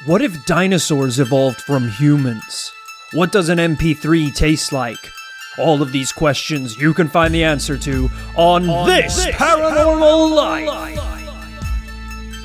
What if dinosaurs evolved from humans? What does an MP3 taste like? All of these questions you can find the answer to on this Paranormal Life.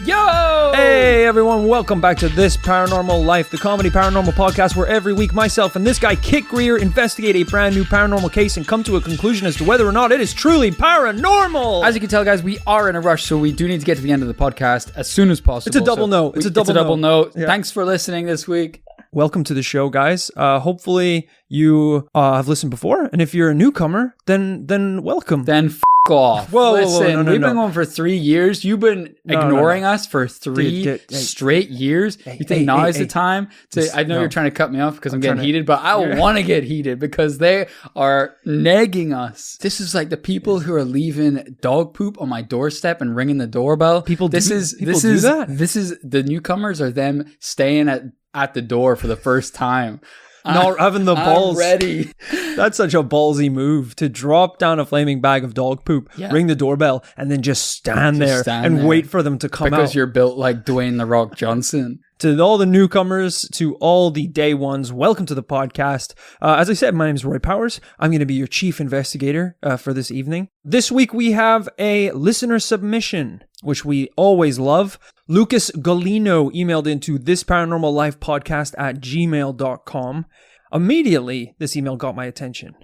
Yo! Hey everyone, welcome back to This Paranormal Life, the comedy paranormal podcast where every week myself and this guy, Kit Greer, investigate a brand new paranormal case and come to a conclusion as to whether or not it is truly paranormal. As you can tell, guys, we are in a rush, so we do need to get to the end of the podcast as soon as possible. It's a double note. It's a double note. Yeah. Thanks for listening this week. Welcome to the show, guys. Hopefully you have listened before, and if you're a newcomer, then welcome. Then off. Whoa, Listen, we've been going for 3 years. You've been ignoring us for three straight years. You think now is the time to... I know you're trying to cut me off because I'm getting heated, but I want to get heated because they are nagging us. This is like the people who are leaving dog poop on my doorstep and ringing the doorbell. This is the newcomers are them staying at the door for the first time. Not having the balls. I'm ready. That's such a ballsy move to drop down a flaming bag of dog poop, ring the doorbell, and then just stand there and wait for them to come out. Because you're built like Dwayne "The Rock" Johnson. To all the newcomers, to all the day ones, welcome to the podcast. As I said, my name is Roy Powers. I'm going to be your chief investigator for this evening. This week we have a listener submission, which we always love. Lucas Golino emailed into thisparanormallifepodcast@gmail.com. Immediately, this email got my attention.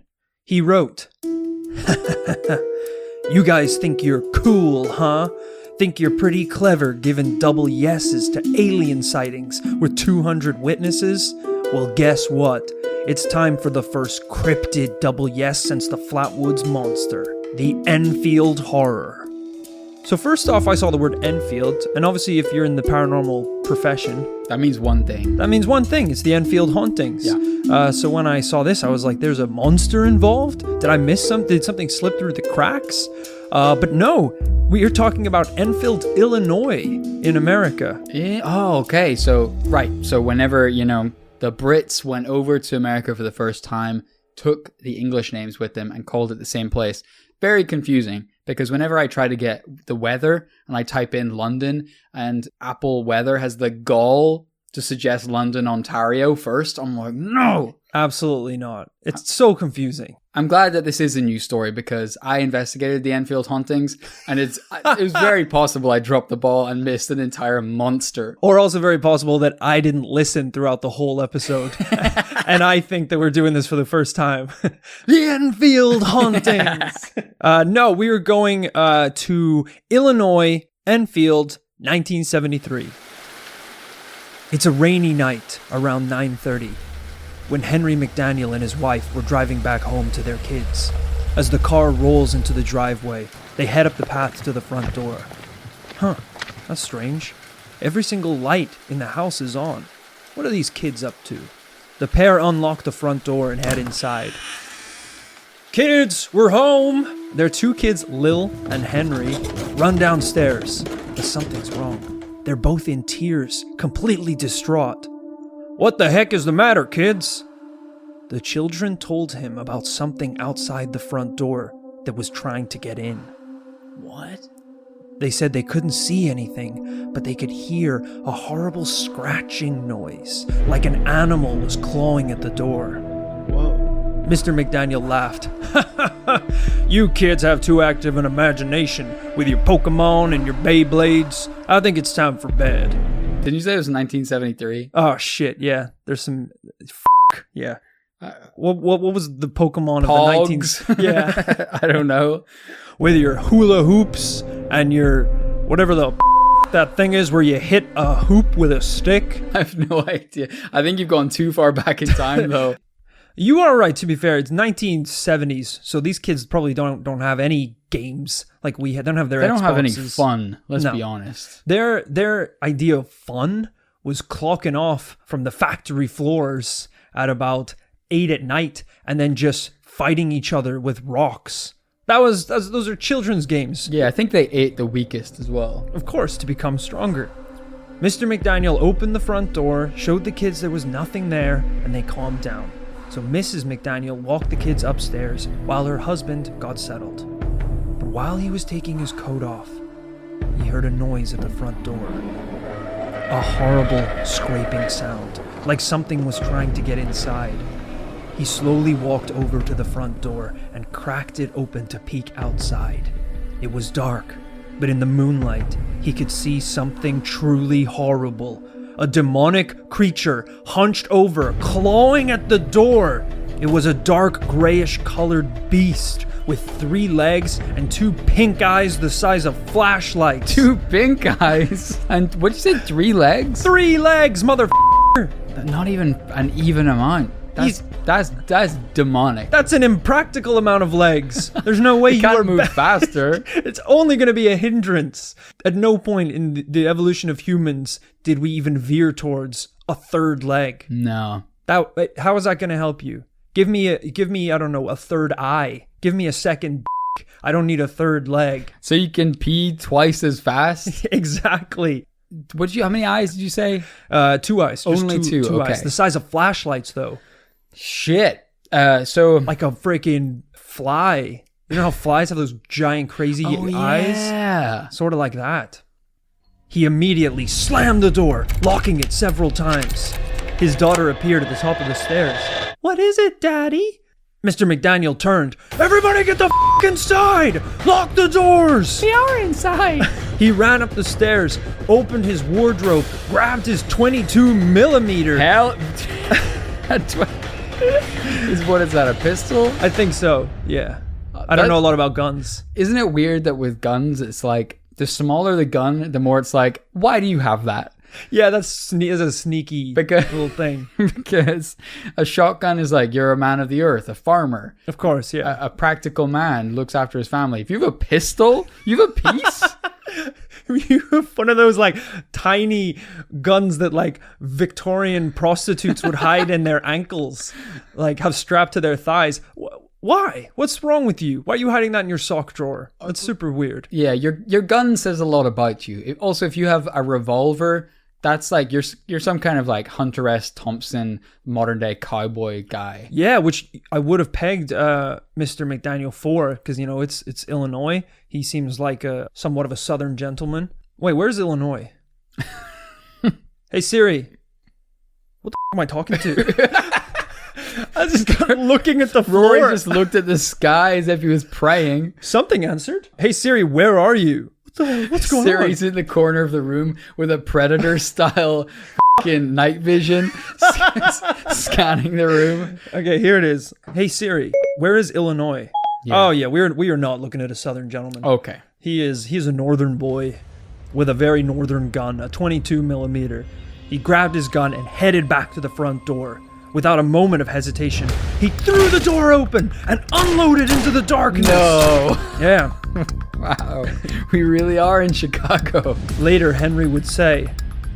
He wrote, "You guys think you're cool, huh? Think you're pretty clever giving double yeses to alien sightings with 200 witnesses? Well, guess what? It's time for the first cryptid double yes since the Flatwoods Monster, the Enfield Horror." So first off, I saw the word Enfield, and obviously if you're in the paranormal profession... That means one thing. It's the Enfield Hauntings. Yeah. So when I saw this, I was like, there's a monster involved? Did I miss something? Did something slip through the cracks? But no, we are talking about Enfield, Illinois in America. Oh, okay. So whenever, the Brits went over to America for the first time, took the English names with them and called it the same place. Very confusing. Because whenever I try to get the weather and I type in London and Apple Weather has the gall to suggest London, Ontario first, I'm like, no! Absolutely not. It's so confusing. I'm glad that this is a new story because I investigated the Enfield Hauntings and it was very possible I dropped the ball and missed an entire monster. Or also very possible that I didn't listen throughout the whole episode. And I think that we're doing this for the first time. The Enfield Hauntings! No, we were going to Illinois, Enfield, 1973. It's a rainy night around 9:30. when Henry McDaniel and his wife were driving back home to their kids. As the car rolls into the driveway, they head up the path to the front door. Huh, that's strange. Every single light in the house is on. What are these kids up to? The pair unlock the front door and head inside. Kids, we're home! Their two kids, Lil and Henry, run downstairs, but something's wrong. They're both in tears, completely distraught. What the heck is the matter, kids? The children told him about something outside the front door that was trying to get in. What? They said they couldn't see anything, but they could hear a horrible scratching noise, like an animal was clawing at the door. Whoa. Mr. McDaniel laughed. You kids have too active an imagination with your Pokemon and your Beyblades. I think it's time for bed. Didn't you say it was 1973? Oh, shit, yeah. There's some... yeah. What was the Pokemon Pogs? of the 19s? Yeah. I don't know. With your hula hoops and your... whatever the... that thing is where you hit a hoop with a stick. I have no idea. I think you've gone too far back in time, though. You are right, to be fair. It's 1970s, so these kids probably don't have any games like we had. They don't have their Xboxes. They don't have any fun, let's be honest. Their idea of fun was clocking off from the factory floors at about 8 at night and then just fighting each other with rocks. Those are children's games. Yeah, I think they ate the weakest as well. Of course, to become stronger. Mr. McDaniel opened the front door, showed the kids there was nothing there, and they calmed down. So Mrs. McDaniel walked the kids upstairs while her husband got settled. But while he was taking his coat off, he heard a noise at the front door. a horrible scraping sound, like something was trying to get inside. He slowly walked over to the front door and cracked it open to peek outside. It was dark, but in the moonlight, he could see something truly horrible. A demonic creature hunched over, clawing at the door. It was a dark grayish-colored beast with 3 legs and 2 pink eyes the size of flashlights. 2 pink eyes? And what'd you say, 3 legs? 3 legs, motherfucker! Not even an even amount. That's demonic. That's an impractical amount of legs. There's no way you can't move faster. It's only going to be a hindrance. At no point in the evolution of humans did we even veer towards a 3rd leg. No. How is that going to help you? Give me I don't know, a 3rd eye. Give me a 2nd. I don't need a 3rd leg. So you can pee twice as fast? Exactly. How many eyes did you say? 2 eyes. Only two. Two okay. eyes. The size of flashlights, though. Shit. So like a freaking fly. You know how flies have those giant crazy eyes? Yeah. Sort of like that. He immediately slammed the door, locking it several times. His daughter appeared at the top of the stairs. "What is it, Daddy?" Mr. McDaniel turned. "Everybody get the f*** inside! Lock the doors!" We are inside. He ran up the stairs, opened his wardrobe, grabbed his 22 millimeter. Hell. What is that, a pistol? I think so, yeah. I don't know a lot about guns. Isn't it weird that with guns, it's like, the smaller the gun, the more it's like, why do you have that? Yeah, that's a sneaky little thing. Because a shotgun is like, you're a man of the earth, a farmer. Of course, yeah. A practical man, looks after his family. If you have a pistol, you have a piece. You have one of those like tiny guns that like Victorian prostitutes would hide in their ankles, like have strapped to their thighs. Why? What's wrong with you? Why are you hiding that in your sock drawer? That's super weird. Yeah, your gun says a lot about you. Also, if you have a revolver, that's like you're some kind of like Hunter S. Thompson modern day cowboy guy. Yeah, which I would have pegged Mr. McDaniel for, because you know it's Illinois. He seems like somewhat of a Southern gentleman. Wait, where's Illinois? Hey Siri, what the f- am I talking to? I just got looking at the floor. Rory just looked at the sky as if he was praying. Something answered. Hey Siri, where are you? What's going on? Siri's in the corner of the room with a predator style fucking night vision scanning the room. Okay, here it is. Hey Siri, where is Illinois? Yeah. Oh yeah, we are not looking at a Southern gentleman. Okay. He's a northern boy with a very northern gun, a 22 millimeter. He grabbed his gun and headed back to the front door. Without a moment of hesitation, he threw the door open and unloaded into the darkness. No. Yeah. Wow. We really are in Chicago. Later, Henry would say,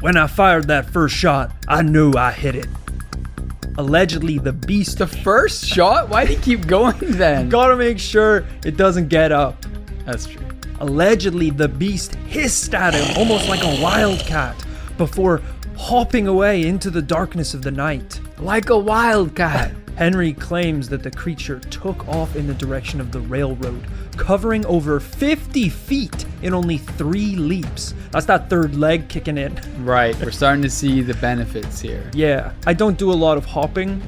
"When I fired that first shot, I knew I hit it." Allegedly, the beast... The first shot? Why did he keep going then? Gotta make sure it doesn't get up. That's true. Allegedly, the beast hissed at him almost like a wildcat before hopping away into the darkness of the night. Like a wildcat. Henry claims that the creature took off in the direction of the railroad, covering over 50 feet in only 3 leaps. That's that 3rd leg kicking in. Right, we're starting to see the benefits here. Yeah, I don't do a lot of hopping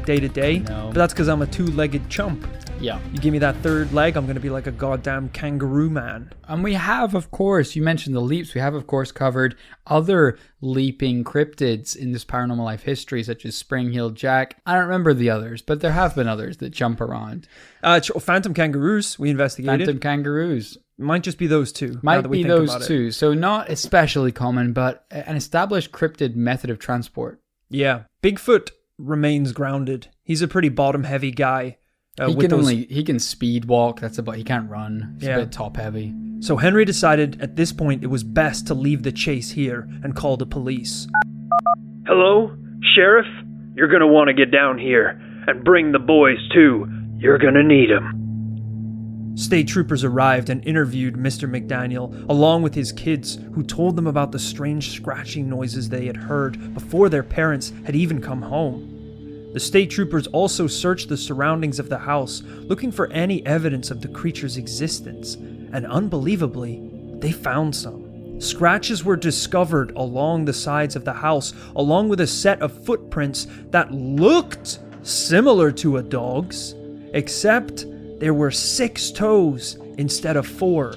day to day, No. but that's because I'm a 2-legged chump. Yeah. You give me that 3rd leg, I'm going to be like a goddamn kangaroo man. And we have, of course, you mentioned the leaps. We have, of course, covered other leaping cryptids in this Paranormal Life history, such as Spring-Heeled Jack. I don't remember the others, but there have been others that jump around. Phantom kangaroos, we investigated. Phantom kangaroos. Might just be those two. Might be those two. So not especially common, but an established cryptid method of transport. Yeah. Bigfoot remains grounded. He's a pretty bottom-heavy guy. He can speed walk. That's about. He can't run. He's a bit top heavy. So Henry decided at this point it was best to leave the chase here and call the police. Hello, Sheriff? You're gonna want to get down here and bring the boys too. You're gonna need them. State troopers arrived and interviewed Mr. McDaniel along with his kids, who told them about the strange scratching noises they had heard before their parents had even come home. The state troopers also searched the surroundings of the house, looking for any evidence of the creature's existence, and unbelievably, they found some. Scratches were discovered along the sides of the house, along with a set of footprints that looked similar to a dog's, except there were 6 toes instead of 4.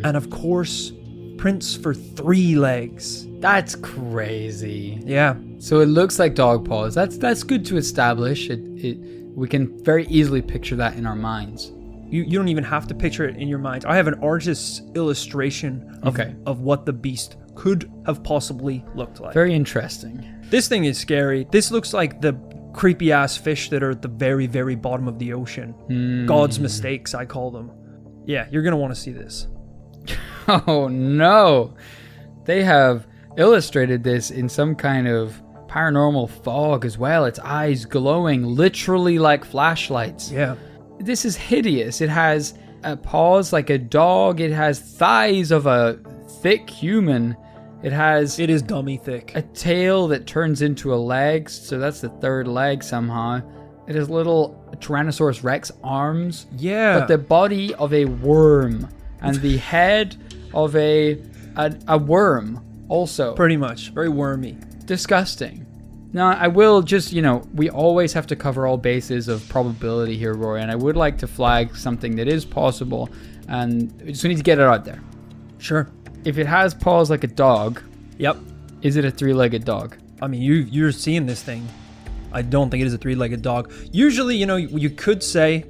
And of course, prints for 3 legs. That's crazy. Yeah. So it looks like dog paws. That's good to establish. We can very easily picture that in our minds. You don't even have to picture it in your mind. I have an artist's illustration of what the beast could have possibly looked like. Very interesting. This thing is scary. This looks like the creepy ass fish that are at the very, very bottom of the ocean. God's mistakes, I call them. Yeah, you're going to want to see this. Oh no. They have illustrated this in some kind of paranormal fog as well. Its eyes glowing literally like flashlights. Yeah. This is hideous. It has paws like a dog. It has thighs of a thick human. It is dummy thick. A tail that turns into a leg, so that's the 3rd leg somehow. It has little Tyrannosaurus Rex arms. Yeah. But the body of a worm and the head of a worm also. Pretty much. Very wormy. Disgusting. Now, I will just, we always have to cover all bases of probability here, Rory, and I would like to flag something that is possible, and we just need to get it out there. Sure. If it has paws like a dog, yep. Is it a 3-legged dog? I mean, you're seeing this thing. I don't think it is a 3-legged dog. Usually, you could say,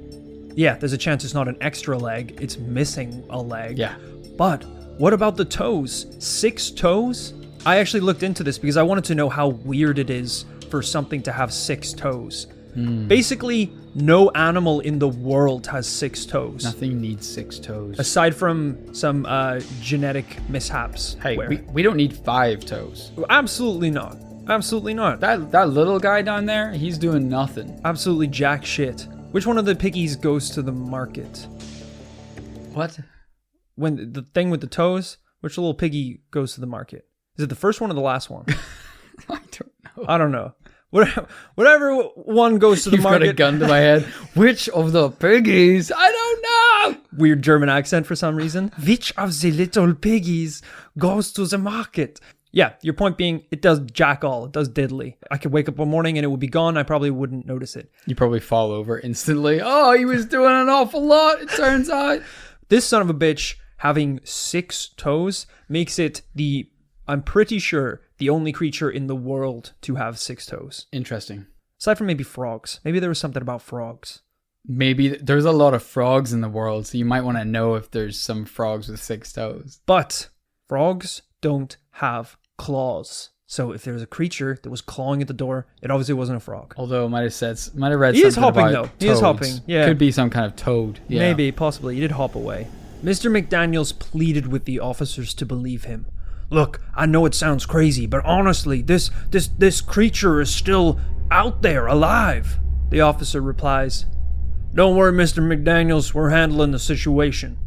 yeah, there's a chance it's not an extra leg. It's missing a leg. Yeah. But what about the toes? 6 toes? I actually looked into this because I wanted to know how weird it is for something to have 6 toes. Basically, no animal in the world has 6 toes. Nothing needs 6 toes. Aside from some genetic mishaps. Hey, we don't need 5 toes. Absolutely not. Absolutely not. That little guy down there, he's doing nothing. Absolutely jack shit. Which one of the piggies goes to the market? What? When the thing with the toes, which little piggy goes to the market? Is it the first one or the last one? I don't know. Whatever one goes to the market. You've got a gun to my head. Which of the piggies? I don't know. Weird German accent for some reason. Which of the little piggies goes to the market? Yeah, your point being, it does jack all. It does diddly. I could wake up one morning and it would be gone. I probably wouldn't notice it. You probably fall over instantly. Oh, he was doing an awful lot, it turns out. This son of a bitch having 6 toes makes it I'm pretty sure, the only creature in the world to have 6 toes. Interesting. Aside from maybe frogs. Maybe there was something about frogs. Maybe there's a lot of frogs in the world, so you might want to know if there's some frogs with 6 toes. But frogs don't have claws. So if there's a creature that was clawing at the door, it obviously wasn't a frog. Although I might have read he something is hopping about though. Toads. He is hopping. Yeah. Could be some kind of toad. Yeah. Maybe, possibly. He did hop away. Mr. McDaniels pleaded with the officers to believe him. Look, I know it sounds crazy, but honestly, this creature is still out there, alive. The officer replies, Don't worry, Mr. McDaniels, we're handling the situation.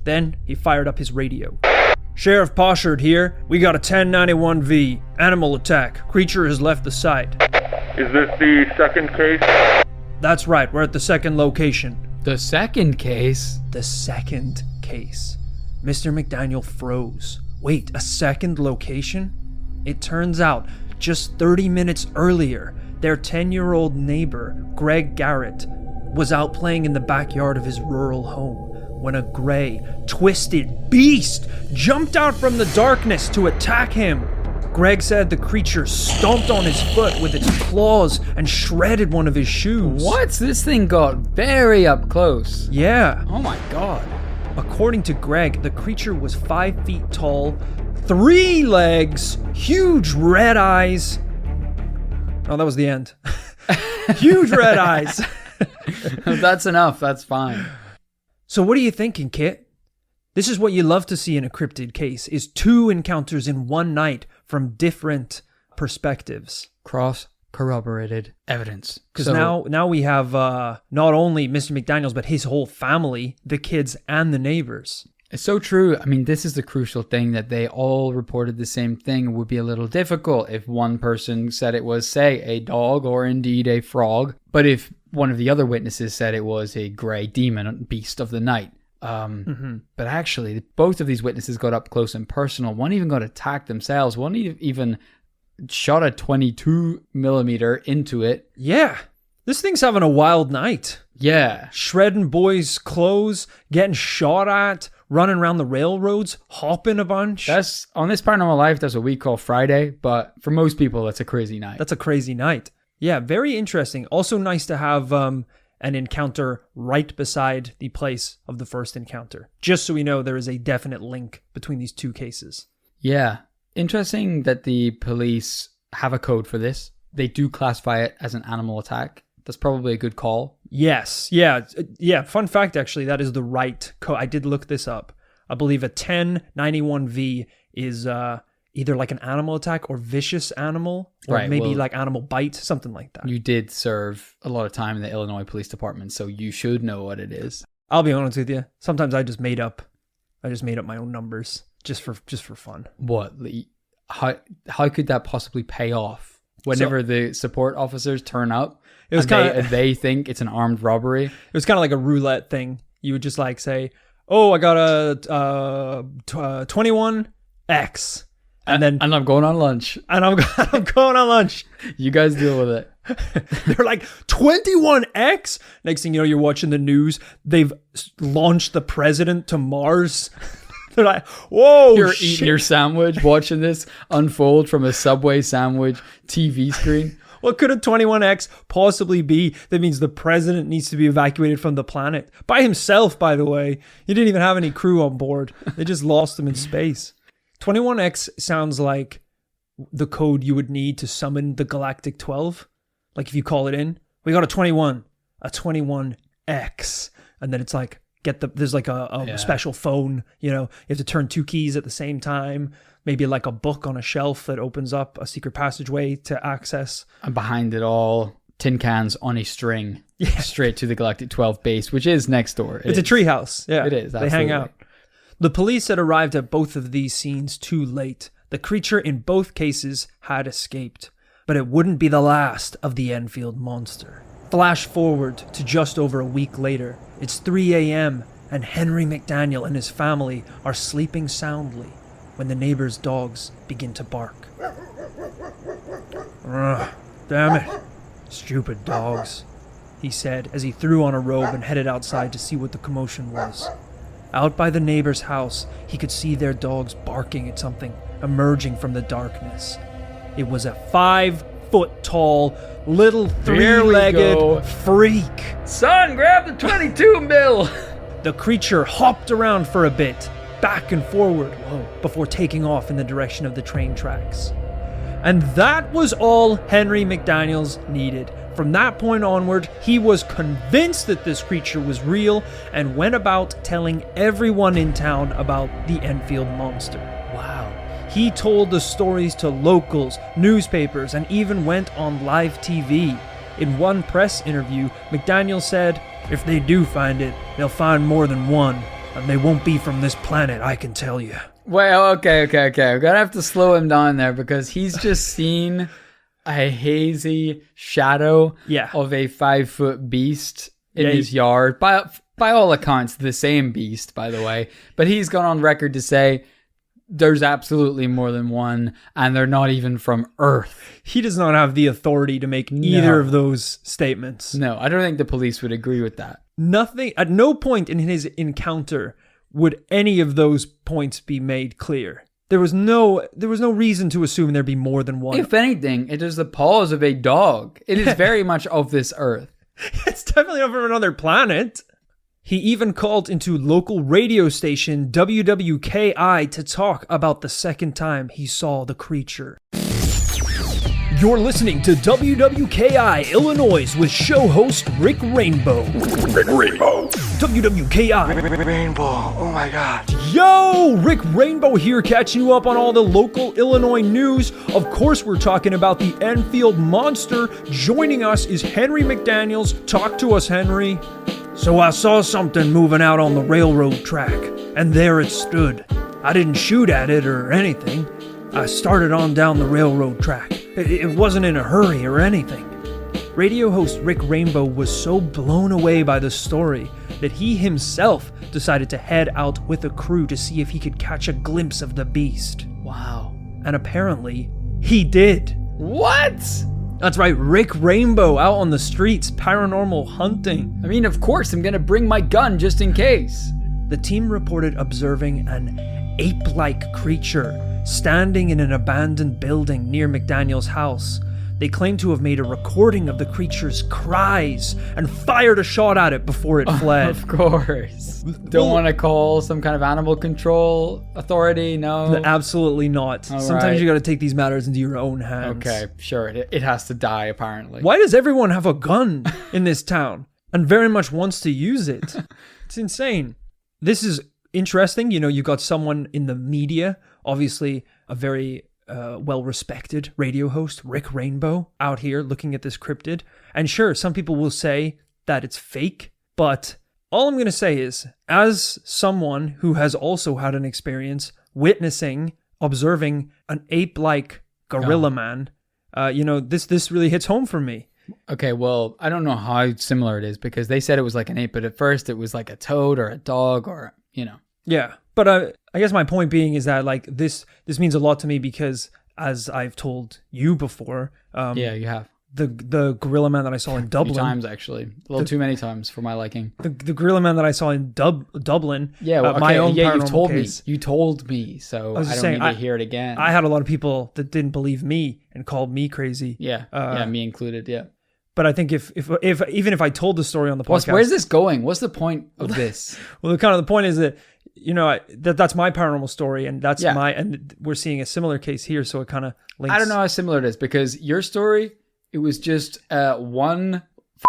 Then he fired up his radio. Sheriff Poshard here. We got a 1091V. Animal attack. Creature has left the site. Is this the second case? That's right, we're at the second location. The second case? The second case. Mr. McDaniel froze. Wait, a second location? It turns out, just 30 minutes earlier, their 10-year-old neighbor, Greg Garrett, was out playing in the backyard of his rural home when a gray, twisted beast jumped out from the darkness to attack him. Greg said the creature stomped on his foot with its claws and shredded one of his shoes. What? This thing got very up close. Yeah. Oh my god. According to Greg, the creature was 5 feet tall, 3 legs, huge red eyes. Oh, that was the end. Huge red eyes. That's enough. That's fine. So what are you thinking, Kit? This is what you love to see in a cryptid case, is 2 encounters in one night from different perspectives. Cross-corroborated evidence. Because now we have not only Mr. McDaniels, but his whole family, the kids and the neighbors. It's so true. I mean, this is the crucial thing, that they all reported the same thing. It would be a little difficult if one person said it was, say, a dog or indeed a frog. But if one of the other witnesses said it was a grey demon beast of the night, But actually, both of these witnesses got up close and personal. One even got attacked themselves. One even shot a 22 millimeter into it. Yeah. This thing's having a wild night. Yeah. Shredding boys' clothes, getting shot at, running around the railroads, hopping a bunch. That's on this Paranormal Life, that's what we call Friday. But for most people, that's a crazy night. That's a crazy night. Yeah, very interesting. Also nice to have an encounter right beside the place of the first encounter. Just so we know there is a definite link between these two cases. Yeah. Interesting that the police have a code for this. They do classify it as an animal attack. That's probably a good call. Yes. Yeah. Yeah. Fun fact, actually, that is the right code. I did look this up. I believe a 1091V is either like an animal attack or vicious animal, or maybe like animal bite, something like that. You did serve a lot of time in the Illinois Police Department, so you should know what it is. I'll be honest with you. Sometimes I just made up my own numbers just for fun. What? How could that possibly pay off? Whenever the support officers turn up, it was they think it's an armed robbery. It was kind of like a roulette thing. You would just like say, "Oh, I got a 21X," and I'm going on lunch. And I'm going on lunch. You guys deal with it. They're like 21X. Next thing you know, you're watching the news. They've launched the president to Mars. They're like, whoa, you're eating your sandwich, watching this unfold from a Subway sandwich TV screen. What could a 21X possibly be? That means the president needs to be evacuated from the planet. By himself, by the way. He didn't even have any crew on board. They just lost him in space. 21X sounds like the code you would need to summon the Galactic 12. Like if you call it in, we got a 21X. And then it's like, there's like a special phone, you have to turn two keys at the same time, maybe like a book on a shelf that opens up a secret passageway to access. And behind it all, tin cans on a string, straight to the Galactic 12 base, which is next door. It's a treehouse. Yeah, it is. Absolutely. They hang out. The police had arrived at both of these scenes too late. The creature in both cases had escaped, but it wouldn't be the last of the Enfield monster. Flash forward to just over a week later. It's 3 a.m. and Henry McDaniel and his family are sleeping soundly when the neighbor's dogs begin to bark. Damn it. Stupid dogs, he said as he threw on a robe and headed outside to see what the commotion was. Out by the neighbor's house, he could see their dogs barking at something emerging from the darkness. It was a 5-foot-tall, little three-legged freak. Son, grab the 22 mil. The creature hopped around for a bit, back and forward, before taking off in the direction of the train tracks. And that was all Henry McDaniels needed. From that point onward, he was convinced that this creature was real and went about telling everyone in town about the Enfield monster. Wow. He told the stories to locals, newspapers, and even went on live TV. In one press interview, McDaniel said, "If they do find it, they'll find more than one, and they won't be from this planet, I can tell you." Well, okay. We're gonna have to slow him down there because he's just seen a hazy shadow of a 5-foot beast in his yard. By all accounts, the same beast, by the way. But he's gone on record to say there's absolutely more than one, and they're not even from Earth. He does not have the authority to make either of those statements. No, I don't think the police would agree with that. Nothing, at no point in his encounter would any of those points be made clear. There was no reason to assume there'd be more than one. If anything, it is the paws of a dog. It is very much of this Earth. It's definitely not from another planet. He even called into local radio station WWKI to talk about the second time he saw the creature. You're listening to WWKI Illinois with show host Rick Rainbow. WWKI Rainbow. Oh my God. Yo, Rick Rainbow here, catching you up on all the local Illinois news. Of course, we're talking about the Enfield monster. Joining us is Henry McDaniels. Talk to us, Henry. So I saw something moving out on the railroad track, and there it stood. I didn't shoot at it or anything. I started on down the railroad track. It wasn't in a hurry or anything. radio host Rick Rainbow was so blown away by the story that he himself decided to head out with a crew to see if he could catch a glimpse of the beast. Wow. And apparently, he did. What? That's right, Rick Rainbow out on the streets, paranormal hunting. I mean, of course, I'm gonna bring my gun just in case. The team reported observing an ape-like creature standing in an abandoned building near McDaniel's house. They claimed to have made a recording of the creature's cries and fired a shot at it before it fled. Of course. Don't want to call some kind of animal control authority? No? Absolutely not. All Sometimes right. you got to take these matters into your own hands. Okay, sure. It has to die, apparently. Why does everyone have a gun in this town and very much wants to use it? It's insane. This is interesting. You know, you've got someone in the media, obviously a very well-respected radio host, Rick Rainbow, out here looking at this cryptid. And sure, some people will say that it's fake, but all I'm going to say is, as someone who has also had an experience witnessing, observing an ape-like gorilla man, this really hits home for me. Okay, well, I don't know how similar it is because they said it was like an ape, but at first it was like a toad or a dog or, Yeah, but I guess my point being is that like this means a lot to me because, as I've told you before, yeah, you have the gorilla man that I saw in Dublin. A few times actually, a little too many times for my liking. The gorilla man that I saw in Dublin. Yeah, well, okay, my own yeah, case. You told me, so I don't need to hear it again. I had a lot of people that didn't believe me and called me crazy. Yeah, me included. Yeah. But I think if even if I told the story on the podcast, where's this going? What's the point of this? Well, the point is that that's my paranormal story, and that's and we're seeing a similar case here, so it kind of links. I don't know how similar it is because your story, it was just one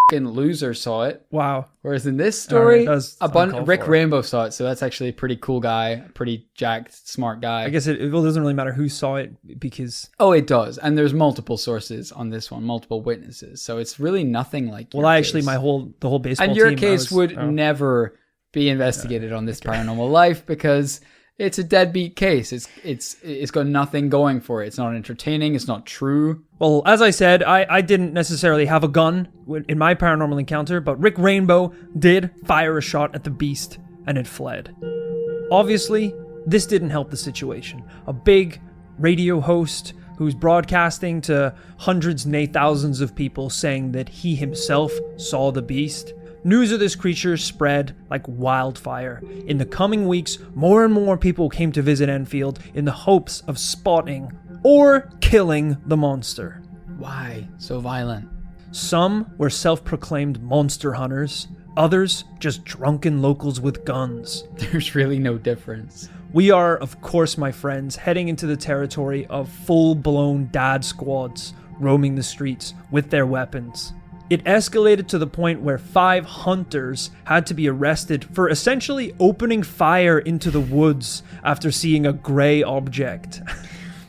fucking loser saw it. Wow. Whereas in this story, Rick for Rainbow saw it, so that's actually a pretty cool guy, pretty jacked, smart guy. I guess it doesn't really matter who saw it because... Oh, it does. And there's multiple sources on this one, multiple witnesses. So it's really nothing like your case. Actually, the whole baseball team... And your case would never be investigated on this paranormal life because it's a deadbeat case. It's got nothing going for it. It's not entertaining. It's not true. Well, as I said, I didn't necessarily have a gun in my paranormal encounter, but Rick Rainbow did fire a shot at the beast, and it fled. Obviously, this didn't help the situation. A big radio host who's broadcasting to hundreds, nay thousands of people saying that he himself saw the beast. News of this creature spread like wildfire. In the coming weeks, more and more people came to visit Enfield in the hopes of spotting or killing the monster. Why so violent? Some were self-proclaimed monster hunters, others just drunken locals with guns. There's really no difference. We are, of course, my friends, heading into the territory of full-blown dad squads roaming the streets with their weapons. It escalated to the point where 5 hunters had to be arrested for essentially opening fire into the woods after seeing a gray object.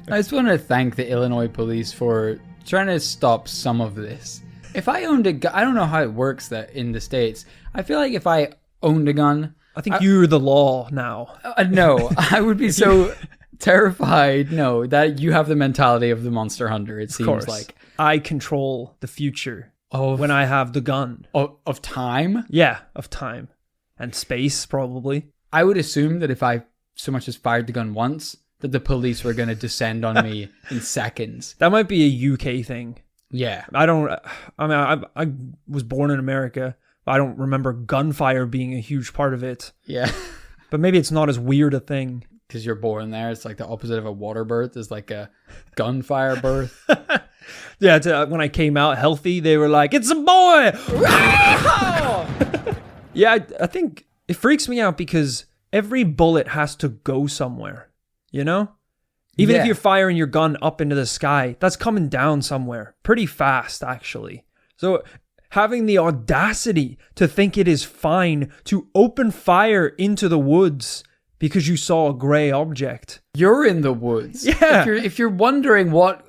I just want to thank the Illinois police for trying to stop some of this. If I owned a gun, I don't know how it works that in the States. I feel like if I owned a gun... I think you're the law now. No, I would be so terrified. No, that you have the mentality of the monster hunter, it seems like. I control the future. When I have the gun. Of time? Yeah, of time. And space, probably. I would assume that if I so much as fired the gun once, that the police were going to descend on me in seconds. That might be a UK thing. Yeah. I was born in America. I don't remember gunfire being a huge part of it. Yeah. But maybe it's not as weird a thing. Because you're born there. It's like the opposite of a water birth. It's like a gunfire birth. Yeah, when I came out healthy, they were like, "It's a boy!" Yeah, I think it freaks me out because every bullet has to go somewhere, you know? Even if you're firing your gun up into the sky, that's coming down somewhere pretty fast, actually. So having the audacity to think it is fine to open fire into the woods because you saw a gray object. You're in the woods. Yeah. If you're wondering what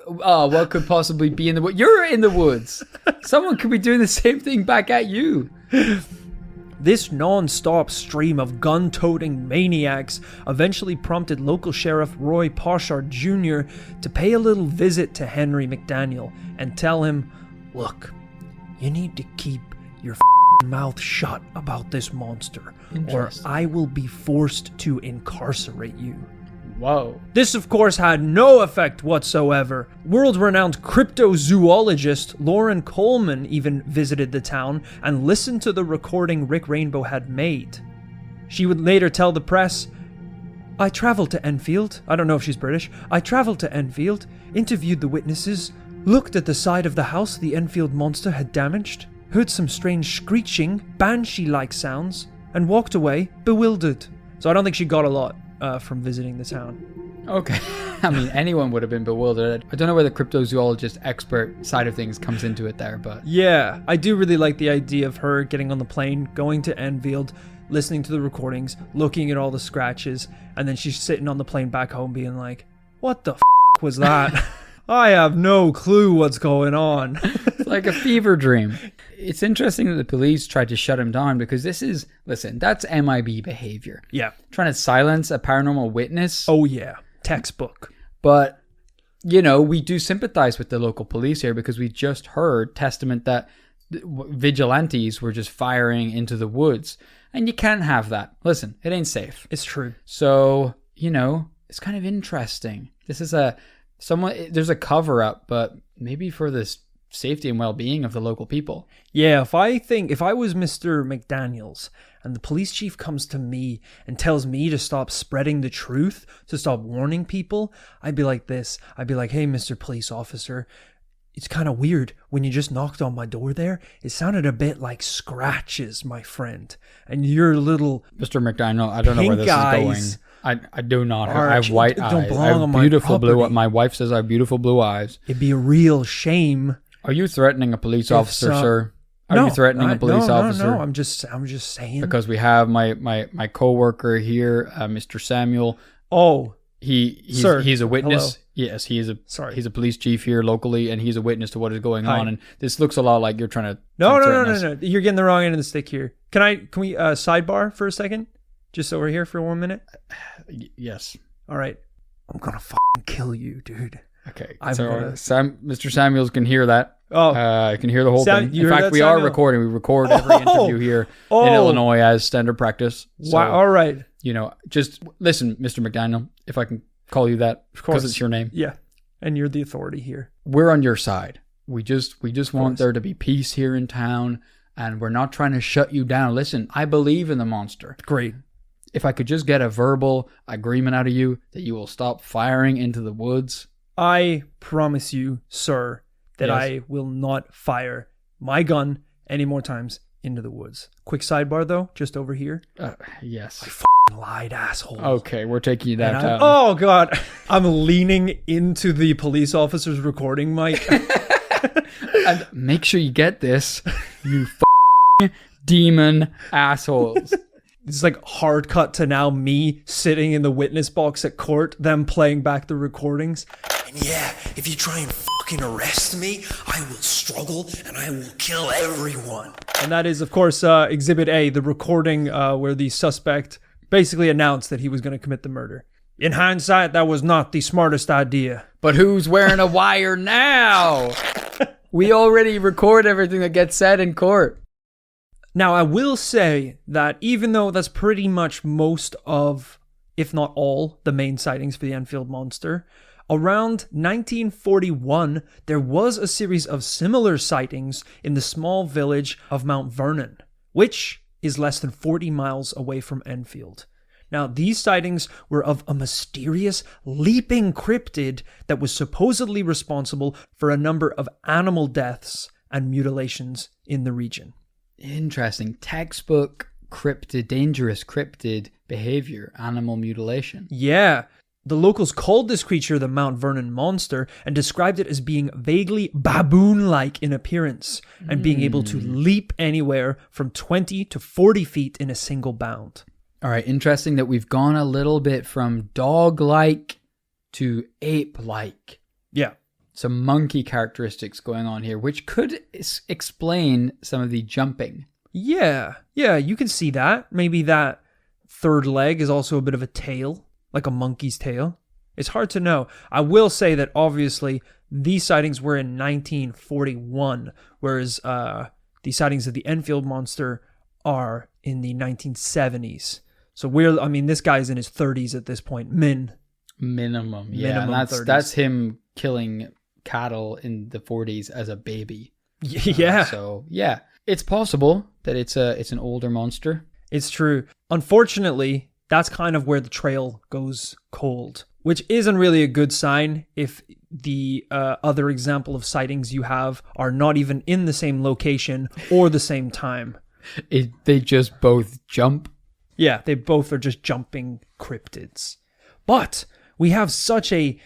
could possibly be in the woods, you're in the woods. Someone could be doing the same thing back at you. This non-stop stream of gun-toting maniacs eventually prompted local sheriff Roy Poshard Jr. to pay a little visit to Henry McDaniel and tell him, "Look, you need to keep your mouth shut about this monster, or I will be forced to incarcerate you. Whoa. This, of course, had no effect whatsoever. World-renowned cryptozoologist Lauren Coleman even visited the town and listened to the recording Rick Rainbow had made. She would later tell the press, I traveled to Enfield. I don't know if she's British. I traveled to Enfield, interviewed the witnesses, looked at the side of the house the Enfield monster had damaged, heard some strange screeching, banshee-like sounds, and walked away bewildered. So I don't think she got a lot from visiting the town. Okay. I mean, anyone would have been bewildered. I don't know where the cryptozoologist expert side of things comes into it there, but... Yeah, I do really like the idea of her getting on the plane, going to Enfield, listening to the recordings, looking at all the scratches, and then she's sitting on the plane back home being like, what the was that? I have no clue what's going on. It's like a fever dream. It's interesting that the police tried to shut him down because this is, listen, that's MIB behavior. Yeah. Trying to silence a paranormal witness. Oh, yeah. Textbook. But, you know, we do sympathize with the local police here because we just heard testament that vigilantes were just firing into the woods. And you can't have that. Listen, it ain't safe. It's true. So, you know, it's kind of interesting. This is there's a cover up, but maybe for the safety and well-being of the local people. Yeah, if I was Mr. McDaniels and the police chief comes to me and tells me to stop spreading the truth, to stop warning people, I'd be like this. I'd be like, hey, Mr. Police Officer, it's kind of weird. When you just knocked on my door there, it sounded a bit like scratches, my friend. And your little... Mr. McDaniel, I don't know where this is going. I do not. I have white eyes. I have beautiful blue. My wife says I have beautiful blue eyes. It'd be a real shame. Are you threatening a police officer, sir? Are you threatening a police officer? No. I'm just saying. Because we have my coworker here, Mr. Samuel. Oh, he's a witness. Hello. Yes, he's a police chief here locally, and he's a witness to what is going on. And this looks a lot like you're trying to. No. You're getting the wrong end of the stick here. Can we sidebar for a second? Just over here for 1 minute? Yes. All right. I'm going to fucking kill you, dude. Okay. Mr. Samuels can hear that. Oh. I can hear the whole thing. In fact, we are recording. We record every interview here in Illinois as standard practice. So, wow. All right. You know, just listen, Mr. McDaniel, if I can call you that, because it's your name. Yeah. And you're the authority here. We're on your side. We just want there to be peace here in town, and we're not trying to shut you down. Listen, I believe in the monster. Great. If I could just get a verbal agreement out of you that you will stop firing into the woods. I promise you, sir, that I will not fire my gun any more times into the woods. Quick sidebar, though, just over here. Yes. I f***ing lied, asshole. Okay, we're taking you downtown. Oh, God. I'm leaning into the police officer's recording mic. And make sure you get this, you f***ing demon assholes. It's like hard cut to now me sitting in the witness box at court, them playing back the recordings. And yeah, if you try and fucking arrest me, I will struggle and I will kill everyone. And that is, of course, Exhibit A, the recording where the suspect basically announced that he was going to commit the murder. In hindsight, that was not the smartest idea. But who's wearing a wire now? We already record everything that gets said in court. Now, I will say that even though that's pretty much most of, if not all, the main sightings for the Enfield Monster, around 1941, there was a series of similar sightings in the small village of Mount Vernon, which is less than 40 miles away from Enfield. Now, these sightings were of a mysterious leaping cryptid that was supposedly responsible for a number of animal deaths and mutilations in the region. Interesting. Textbook dangerous cryptid behavior, animal mutilation. Yeah. The locals called this creature the Mount Vernon Monster and described it as being vaguely baboon-like in appearance and being able to leap anywhere from 20 to 40 feet in a single bound. All right, interesting that we've gone a little bit from dog-like to ape-like. Yeah. Some monkey characteristics going on here, which could explain some of the jumping. Yeah, you can see that. Maybe that third leg is also a bit of a tail, like a monkey's tail. It's hard to know. I will say that obviously these sightings were in 1941, whereas the sightings of the Enfield monster are in the 1970s. So this guy's in his 30s at this point. Minimum. Yeah, and that's him killing cattle in the 40s as a baby. Yeah. So yeah, it's possible that it's an older monster. It's true. Unfortunately, that's kind of where the trail goes cold, which isn't really a good sign if the other example of sightings you have are not even in the same location or the same time. They just both jump. Yeah, they both are just jumping cryptids. But we have such a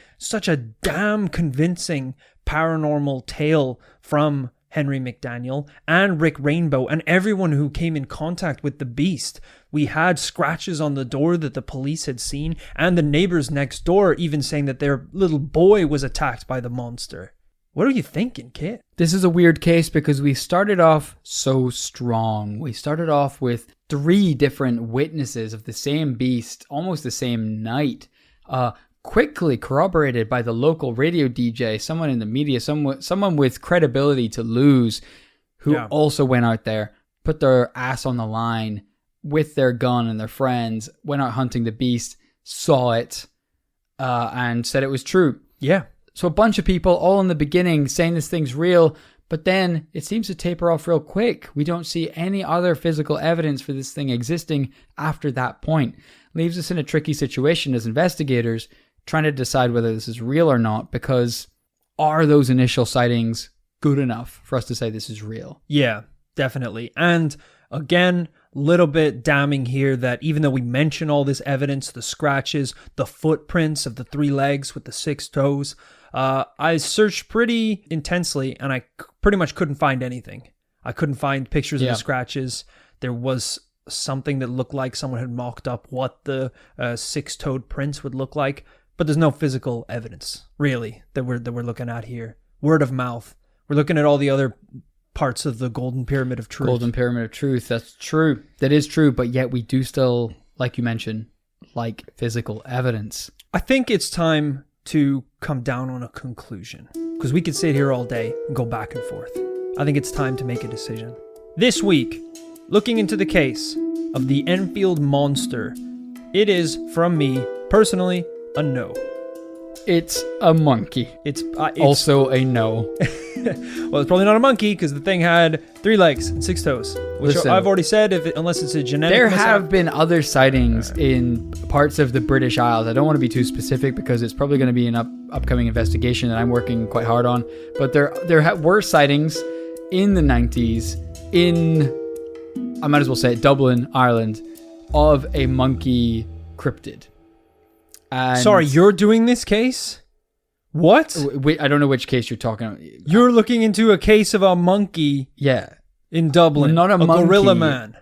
damn convincing paranormal tale from Henry McDaniel and Rick Rainbow and everyone who came in contact with the beast. We had scratches on the door that the police had seen, and the neighbors next door even saying that their little boy was attacked by the monster. What are you thinking, Kit? This is a weird case because we started off so strong. We started off with 3 different witnesses of the same beast, almost the same night, quickly corroborated by the local radio DJ, someone in the media, someone with credibility to lose, who also went out there, put their ass on the line with their gun and their friends, went out hunting the beast, saw it, and said it was true. Yeah. So a bunch of people all in the beginning saying this thing's real, but then it seems to taper off real quick. We don't see any other physical evidence for this thing existing after that point. Leaves us in a tricky situation as investigators, trying to decide whether this is real or not, because are those initial sightings good enough for us to say this is real? Yeah, definitely. And again, little bit damning here that even though we mention all this evidence, the scratches, the footprints of the 3 legs with the 6 toes, I searched pretty intensely and I pretty much couldn't find anything. I couldn't find pictures of the scratches. There was something that looked like someone had mocked up what the 6-toed prints would look like, but there's no physical evidence really that we're looking at here. Word of mouth. We're looking at all the other parts of the Golden Pyramid of Truth. Golden Pyramid of Truth. That's true. That is true, but yet we do still, like you mentioned, like physical evidence. I think it's time to come down on a conclusion, because we could sit here all day and go back and forth. I think it's time to make a decision. This week, looking into the case of the Enfield Monster, it is, from me, personally, a no. It's a monkey. It's also a no. Well, it's probably not a monkey because the thing had 3 legs and 6 toes, which Listen, I've already said, unless it's a genetic. There have been other sightings in parts of the British Isles. I don't want to be too specific because it's probably going to be an upcoming investigation that I'm working quite hard on. But there were sightings in the 90s in, I might as well say it, Dublin, Ireland, of a monkey cryptid. And sorry, you're doing this case? What? I don't know which case you're talking about. You're looking into a case of a monkey. Yeah. In Dublin. Not a monkey. Gorilla man.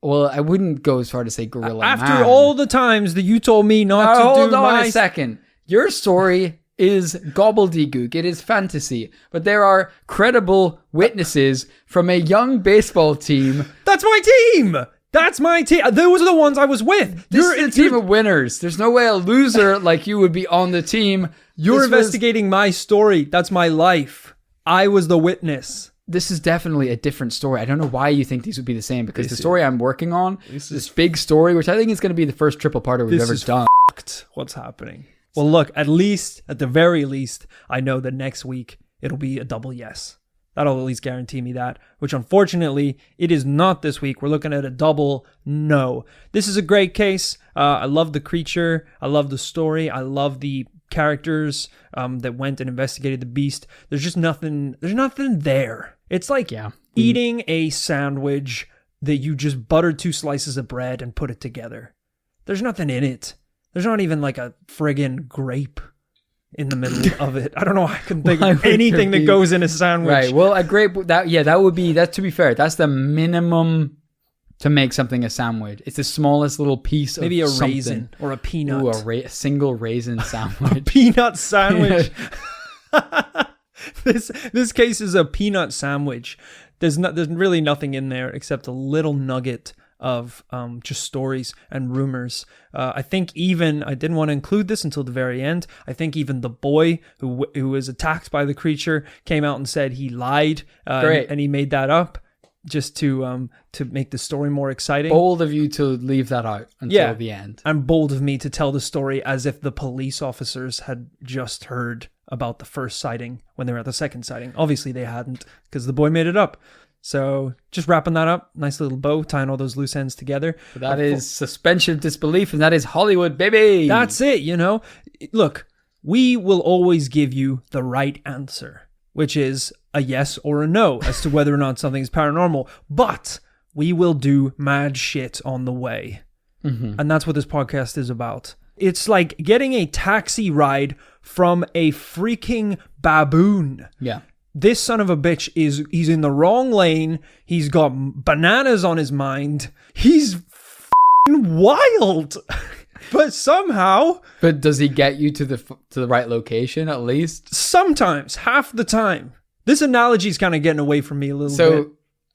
Well, I wouldn't go as far to say gorilla man. After all the times that you told me not to do hold on a second. Your story is gobbledygook. It is fantasy. But there are credible witnesses from a young baseball team. That's my team! That's my team. Those are the ones I was with. This is a team of winners. There's no way a loser like you would be on the team. You're investigating my story. That's my life. I was the witness. This is definitely a different story. I don't know why you think these would be the same, because the story I'm working on, this big story, which I think is going to be the first triple parter we've ever done. What's happening? Well, look, at the very least, I know that next week it'll be a double yes. That'll at least guarantee me that, which unfortunately, it is not this week. We're looking at a double no. This is a great case. I love the creature. I love the story. I love the characters that went and investigated the beast. There's just nothing. There's nothing there. It's like eating a sandwich that you just buttered 2 slices of bread and put it together. There's nothing in it. There's not even like a friggin' grape in the middle of it. I don't know. I can think of anything that goes in a sandwich. Right. Well, a grape, that would be, to be fair, that's the minimum to make something a sandwich. It's the smallest little piece maybe of a raisin or a peanut. Ooh, a single raisin sandwich. A peanut sandwich. This case is a peanut sandwich. There's really nothing in there except a little nugget of just stories and rumors. I think even, I didn't want to include this until the very end, I think even the boy who was attacked by the creature came out and said he lied, and he made that up just to make the story more exciting. Bold of you to leave that out until the end. And bold of me to tell the story as if the police officers had just heard about the first sighting when they were at the second sighting. Obviously they hadn't, because the boy made it up. So just wrapping that up, nice little bow, tying all those loose ends together. But that is suspension of disbelief, and that is Hollywood, baby. That's it, you know. Look, we will always give you the right answer, which is a yes or a no as to whether or not something is paranormal. But we will do mad shit on the way. Mm-hmm. And that's what this podcast is about. It's like getting a taxi ride from a freaking baboon. Yeah. This son of a bitch he's in the wrong lane. He's got bananas on his mind. He's f***ing wild. But somehow... But does he get you to the right location at least? Sometimes, half the time. This analogy is kind of getting away from me a little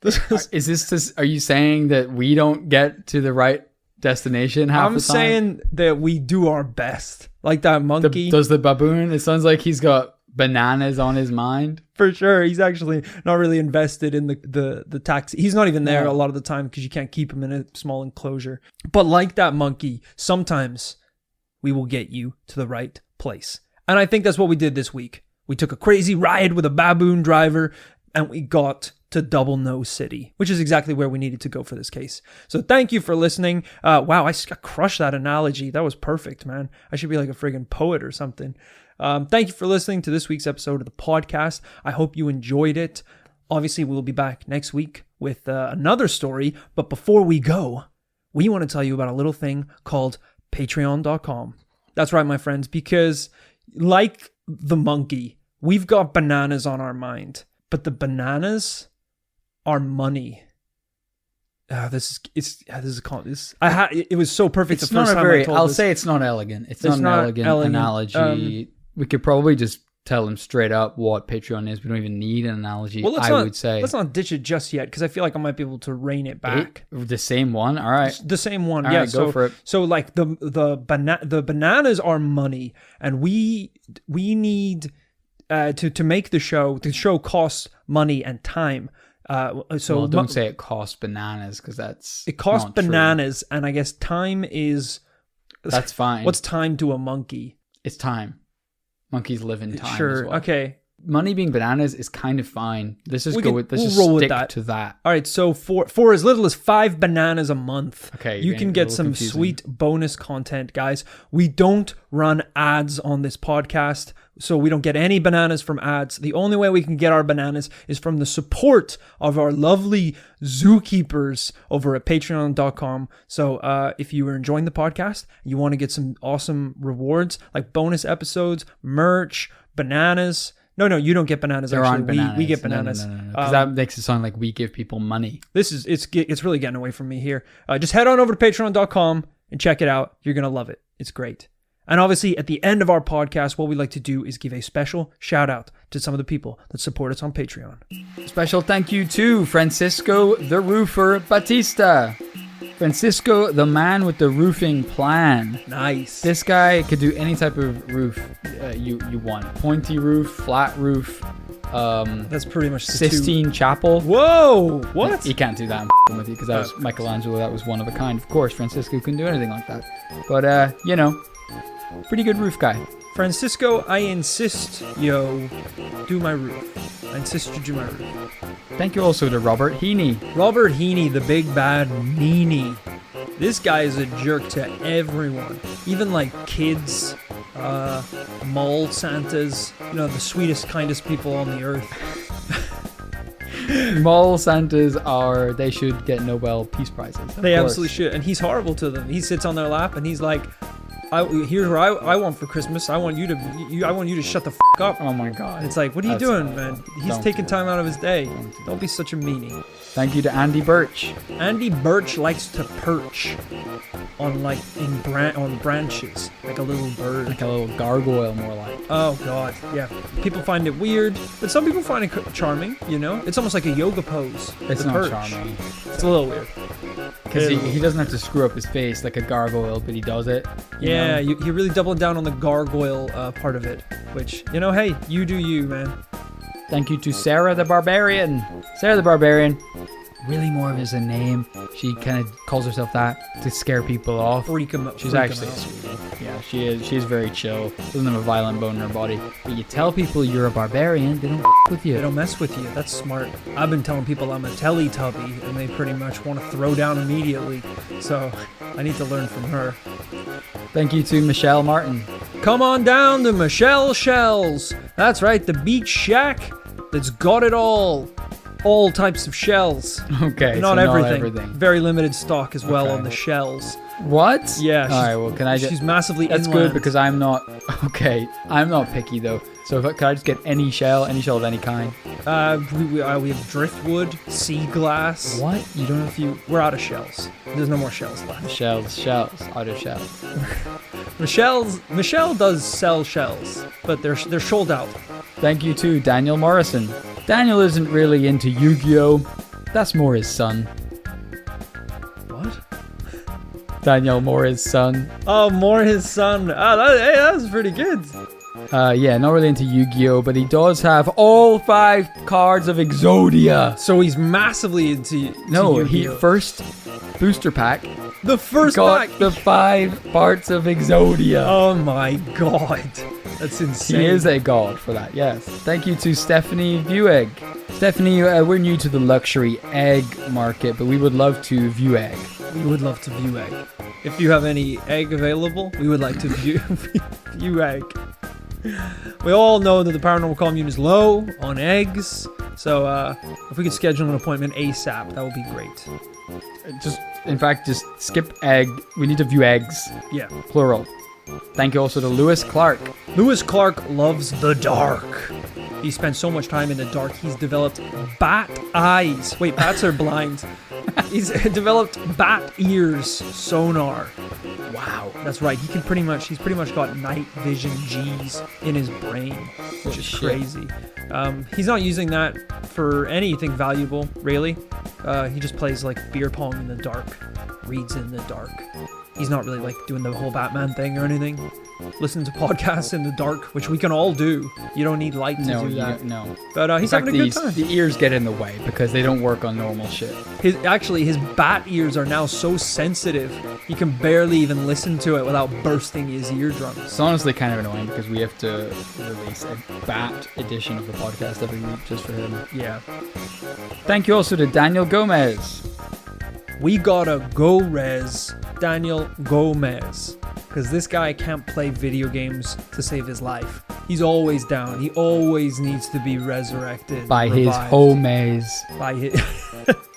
bit. So, are you saying that we don't get to the right destination half the time? I'm saying that we do our best. Like that monkey. Does the baboon? It sounds like he's got bananas on his mind. For sure. He's actually not really invested in the taxi. He's not even there a lot of the time because you can't keep him in a small enclosure. But like that monkey, sometimes we will get you to the right place. And I think that's what we did this week. We took a crazy ride with a baboon driver and we got to Double Nose City, which is exactly where we needed to go for this case. So thank you for listening. Wow, I crushed that analogy. That was perfect, man. I should be like a friggin' poet or something. Thank you for listening to this week's episode of the podcast. I hope you enjoyed it. Obviously, we'll be back next week with another story. But before we go, we want to tell you about a little thing called patreon.com. That's right, my friends, because like the monkey, we've got bananas on our mind, but the bananas are money. It was so perfect. It's the first not a time very. I told I'll this. say it's not elegant. It's not an elegant analogy. We could probably just tell them straight up what Patreon is. We don't even need an analogy. Well, would say let's not ditch it just yet because I feel like I might be able to rein it back. The same one. All right. The same one. All yeah. right, go for it. So like the bananas are money, and we need to make the show. The show costs money and time. So don't say it costs bananas because it costs not bananas, true. And I guess time is. That's fine. What's time to a monkey? It's time. Monkeys live in time. Sure. As well. Okay. Money being bananas is kind of fine. Let's just We'll stick to that. All right. So for as little as 5 bananas a month, okay, you can get some confusing. sweet bonus content, guys. We don't run ads on this podcast, so we don't get any bananas from ads. The only way we can get our bananas is from the support of our lovely zookeepers over at patreon.com. So if you are enjoying the podcast, you want to get some awesome rewards like bonus episodes, merch, bananas. No, you don't get bananas. There aren't actually. bananas. We get bananas. No. Because that makes it sound like we give people money. It's really getting away from me here. Just head on over to patreon.com and check it out. You're going to love it. It's great. And obviously, at the end of our podcast, what we like to do is give a special shout out to some of the people that support us on Patreon. Special thank you to Francisco the Roofer Batista. Francisco, the man with the roofing plan. Nice. This guy could do any type of roof you want. Pointy roof, flat roof. That's pretty much the Sistine Chapel. Whoa! What? You can't do that with you because that was Michelangelo. That was one of a kind. Of course, Francisco couldn't do anything like that. But pretty good roof guy. Francisco, I insist do my roof. I insist you do my roof. Thank you also to Robert Heaney. Robert Heaney, the big bad meanie. This guy is a jerk to everyone. Even like kids, mall Santas, the sweetest, kindest people on the earth. Mall Santas they should get Nobel Peace Prizes. They absolutely should. And he's horrible to them. He sits on their lap and he's like, here's what I want for Christmas. I want you to shut the f fuck up. Oh my God. And it's like, what are you doing, man? He's taking time out of his day. Don't be such a meanie. Thank you to Andy Birch. Andy Birch likes to perch on on branches, like a little bird. Like a little gargoyle, more like. Oh God, yeah. People find it weird, but some people find it charming. You know, it's almost like a yoga pose. It's not charming. It's a little weird. Because he doesn't have to screw up his face like a gargoyle, but he does it. Yeah, you're really doubling down on the gargoyle part of it, which, you know, hey, you do you, man. Thank you to Sarah the Barbarian. Sarah the Barbarian. Really more of as a name. She kind of calls herself that to scare people off. Freak 'em out. She's actually a sweetie. Yeah, she is. She's very chill. Doesn't have a violent bone in her body. But you tell people you're a barbarian, they don't with you. They don't mess with you. That's smart. I've been telling people I'm a Teletubby, and they pretty much want to throw down immediately. So I need to learn from her. Thank you to Michelle Martin. Come on down to Michelle Shells. That's right, the beach shack that's got it all. All types of shells. Okay, not so everything. Very limited stock as well on the shells. What? Yeah. All right. Well, can I just? She's massively. That's inland. good because I'm not. Okay, I'm not picky though. So could I just get any shell of any kind? We have driftwood, sea glass. What? You don't know if you? We're out of shells. There's no more shells left. Shells, out of shells. Michelle does sell shells, but they're sold out. Thank you to Daniel Morrison. Daniel isn't really into Yu-Gi-Oh. That's more his son. What? Daniel more his son. Oh, more his son. Oh, that's pretty good. Yeah, not really into Yu-Gi-Oh, but he does have all 5 cards of Exodia. So he's massively into No, Yu-Gi-Oh. he first booster pack. The first got pack. the 5 parts of Exodia. Oh my God. That's insane. He is a god for that, yes. Thank you to Stephanie Viewegg. Stephanie, we're new to the luxury egg market, but we would love to view egg. We would love to view egg. If you have any egg available, we would like to view egg. We all know that the paranormal commune is low on eggs, so if we could schedule an appointment ASAP, that would be great. Just skip egg. We need to view eggs. Yeah. Plural. Thank you also to Lewis Clark. Lewis Clark loves the dark. He spent so much time in the dark, he's developed bat eyes. Wait, bats are blind. He's developed bat ears sonar. Wow, that's right. He's pretty much got night vision G's in his brain, which is crazy. He's not using that for anything valuable, really. He just plays like beer pong in the dark, reads in the dark. He's not really like doing the whole Batman thing or anything. Listen to podcasts in the dark, which we can all do. You don't need light to do that. No. But he's having a good time. The ears get in the way because they don't work on normal shit. His bat ears are now so sensitive, he can barely even listen to it without bursting his eardrums. It's honestly kind of annoying because we have to release a bat edition of the podcast every week just for him. Yeah. Thank you also to Daniel Gomez. We gotta go res Daniel Gomez, because this guy can't play video games to save his life. He's always down. He always needs to be resurrected. By his homies. By his...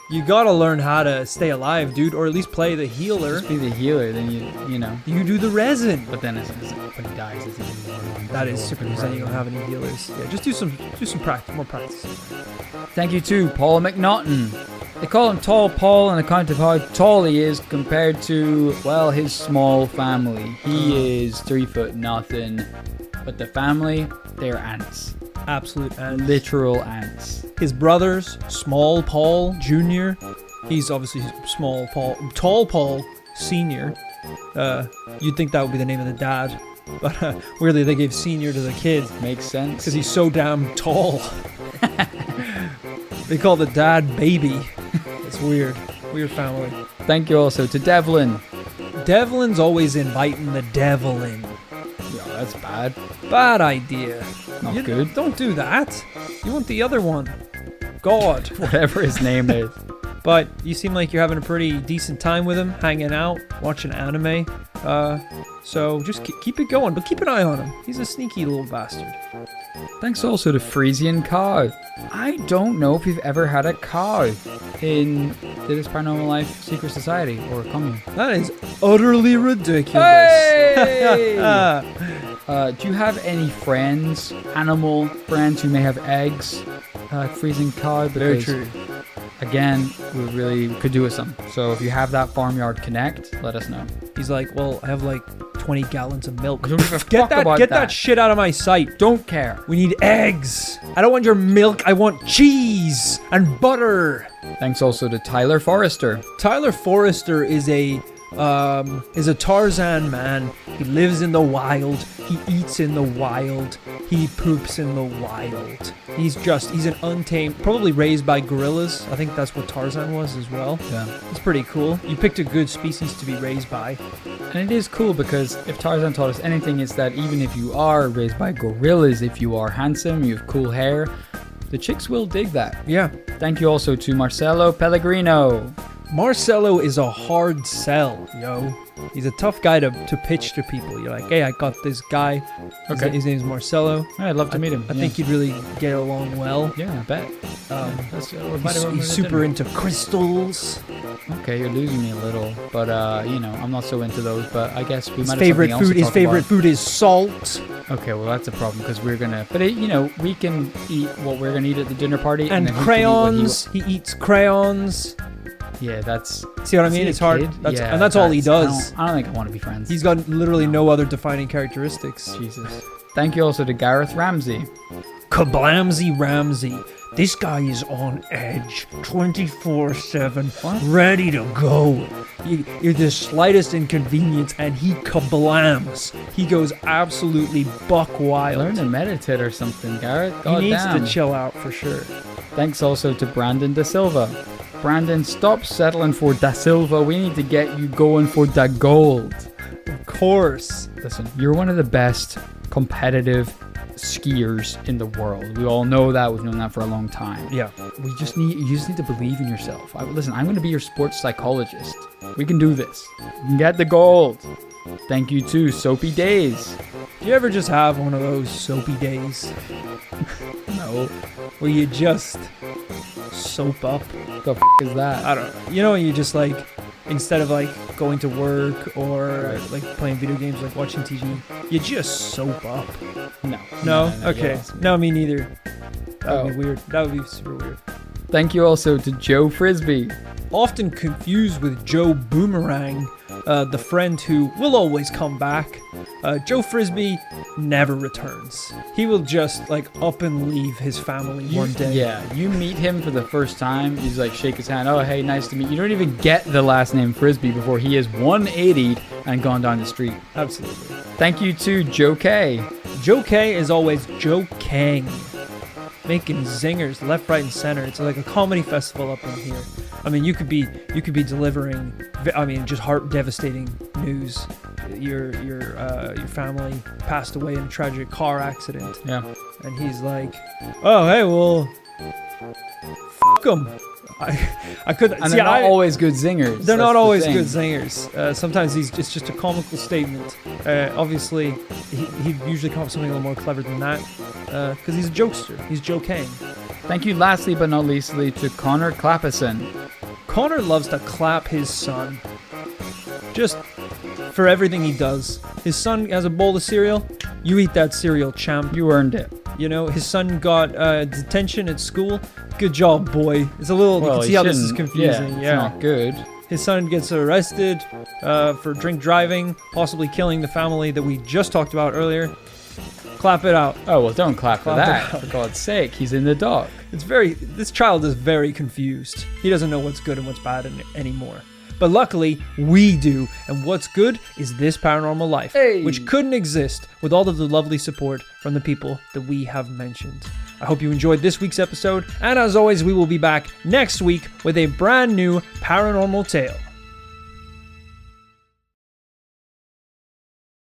You gotta learn how to stay alive, dude, or at least play the healer. Just be the healer, then you know. You do the resin. But then when he dies, it's even more. That is super, because then you don't have any healers. Yeah, just do some practice, more practice. Thank you to Paul McNaughton. They call him Tall Paul on account of how tall he is compared to, well, his small family. He is 3 foot nothing, but the family, they're ants. Absolute ants. Literal ants. His brothers, Small Paul Jr. He's obviously Small Paul, Tall Paul Sr. You'd think that would be the name of the dad, but weirdly they gave Senior to the kid. Makes sense. Because he's so damn tall. They call the dad Baby. It's weird. Weird family. Thank you also to Devlin. Devlin's always inviting the devil in. Yeah, that's bad. Bad idea. Not good. Don't do that. You want the other one. God. Whatever his name is. But you seem like you're having a pretty decent time with him, hanging out, watching anime. So just keep it going, but keep an eye on him. He's a sneaky little bastard. Thanks also to Frisian Cow. I don't know if we've ever had a cow in this Paranormal Life Secret Society or Commune. That is utterly ridiculous. Hey! Do you have any friends, animal friends who may have eggs freezing cold? Very true. Again, we really could do with some. So if you have that Farmyard Connect, let us know. He's like, well, I have like 20 gallons of milk. I don't give a Get fuck about that shit out of my sight. Don't care. We need eggs. I don't want your milk. I want cheese and butter. Thanks also to Tyler Forrester. Tyler Forrester is a Tarzan man. He lives in the wild. He eats in the wild. He poops in the wild. He's an untamed, probably raised by gorillas. I think that's what Tarzan was as well. Yeah. It's pretty cool. You picked a good species to be raised by. And it is cool because if Tarzan taught us anything, it's that even if you are raised by gorillas, if you are handsome, you have cool hair, the chicks will dig that. Yeah. Thank you also to Marcelo Pellegrino. Marcelo is a hard sell, yo. He's a tough guy to pitch to people. You're like, hey, I got this guy. Okay. His name's Marcelo. Yeah, I'd love to meet him. I think you'd really get along well. Yeah, I bet. He's super into crystals. Okay, you're losing me a little, but I'm not so into those. But I guess we might. His favorite food is salt. Okay, well that's a problem because we're gonna. But we can eat what we're gonna eat at the dinner party, and then crayons. He eats crayons. Yeah, that's. See what I mean? It's hard. That's all he does. I don't think I want to be friends. He's got literally no other defining characteristics. Jesus. Thank you also to Gareth Ramsey. Kablamsy Ramsey. This guy is on edge, 24/7, ready to go. You're the slightest inconvenience, and he kablams. He goes absolutely buck wild. Learn to meditate or something, Gareth. He needs to chill out for sure. Thanks also to Brandon Da Silva. Brandon, stop settling for Da Silva. We need to get you going for Da Gold. Of course. Listen, you're one of the best competitive skiers in the world. We all know that. We've known that for a long time. Yeah. You just need to believe in yourself. Listen, I'm going to be your sports psychologist. We can do this. You can get the gold. Thank you to Soapy Days. Do you ever just have one of those soapy days? No. Where you just soap up? The is that? I don't know. You know, you just like, instead of like going to work or like playing video games, like watching TV, you just soap up. No? Okay. No, me neither. That would be weird. That would be super weird. Thank you also to Joe Frisbee. Often confused with Joe Boomerang, the friend who will always come back. Joe Frisbee never returns. He will just like up and leave his family one day. Yeah, you meet him for the first time. He's like, shake his hand. Oh, hey, nice to meet you. You don't even get the last name Frisbee before he is 180 and gone down the street. Absolutely. Thank you to Joe K. Joe K is always Joe Kang. Making zingers left, right, and center. It's like a comedy festival up in here. I mean, you could be delivering, just heart devastating news. Your family passed away in a tragic car accident. Yeah. And he's like, oh, hey, well, fuck them. I could. And they're not always good zingers. They're not always good zingers. Sometimes it's just a comical statement. Obviously, he usually comes up with something a little more clever than that. Because he's a jokester. He's Joe Kang. Thank you, lastly but not leastly, to Connor Clappison. Connor loves to clap his son. Just for everything he does. His son has a bowl of cereal. You eat that cereal, champ. You earned it. You know, his son got detention at school. Good job, boy. It's a little... you can see how this is confusing. Yeah, it's not good. His son gets arrested for drink driving, possibly killing the family that we just talked about earlier. Clap it out. Oh, well, don't clap for that. For God's sake, he's in the dock. This child is very confused. He doesn't know what's good and what's bad anymore. But luckily, we do. And what's good is this paranormal life, which couldn't exist with all of the lovely support from the people that we have mentioned. I hope you enjoyed this week's episode. And as always, we will be back next week with a brand new paranormal tale.